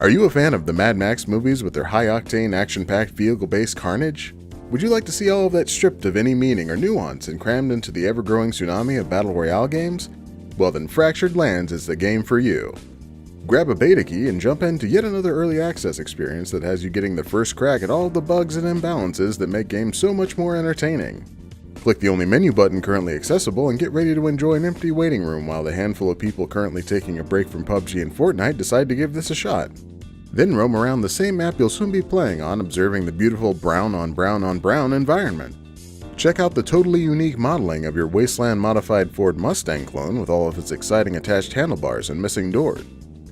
Are you a fan of the Mad Max movies with their high-octane, action-packed, vehicle-based carnage? Would you like to see all of that stripped of any meaning or nuance and crammed into the ever-growing tsunami of Battle Royale games? Well then, Fractured Lands is the game for you. Grab a beta key and jump into yet another early access experience that has you getting the first crack at all of the bugs and imbalances that make games so much more entertaining. Click the only menu button currently accessible and get ready to enjoy an empty waiting room while the handful of people currently taking a break from PUBG and Fortnite decide to give this a shot. Then roam around the same map you'll soon be playing on, observing the beautiful brown on brown on brown environment. Check out the totally unique modeling of your Wasteland modified Ford Mustang clone with all of its exciting attached handlebars and missing doors.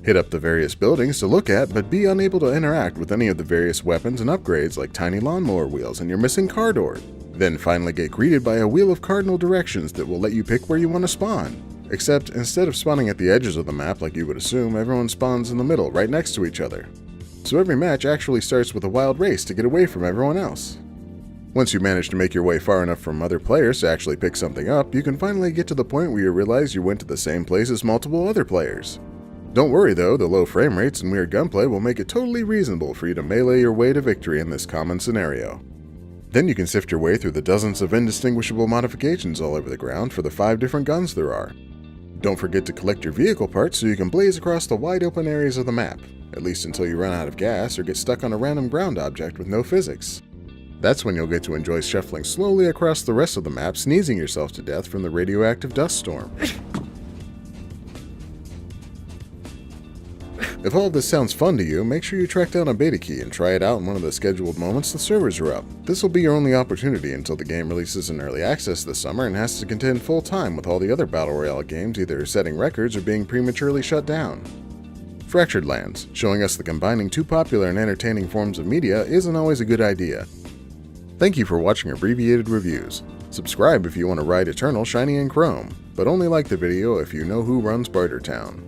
Hit up the various buildings to look at, but be unable to interact with any of the various weapons and upgrades like tiny lawnmower wheels and your missing car door. Then finally get greeted by a wheel of cardinal directions that will let you pick where you want to spawn. Except instead of spawning at the edges of the map like you would assume, everyone spawns in the middle, right next to each other. So every match actually starts with a wild race to get away from everyone else. Once you manage to make your way far enough from other players to actually pick something up, you can finally get to the point where you realize you went to the same place as multiple other players. Don't worry though, the low frame rates and weird gunplay will make it totally reasonable for you to melee your way to victory in this common scenario. Then you can sift your way through the dozens of indistinguishable modifications all over the ground for the 5 different guns there are. Don't forget to collect your vehicle parts so you can blaze across the wide open areas of the map, at least until you run out of gas or get stuck on a random ground object with no physics. That's when you'll get to enjoy shuffling slowly across the rest of the map, sneezing yourself to death from the radioactive dust storm. If all of this sounds fun to you, make sure you track down a beta key and try it out in one of the scheduled moments the servers are up. This will be your only opportunity until the game releases in early access this summer and has to contend full time with all the other Battle Royale games either setting records or being prematurely shut down. Fractured Lands, showing us that combining 2 popular and entertaining forms of media isn't always a good idea. Thank you for watching Abbreviated Reviews. Subscribe if you want to ride Eternal shiny in Chrome, but only like the video if you know who runs Bartertown.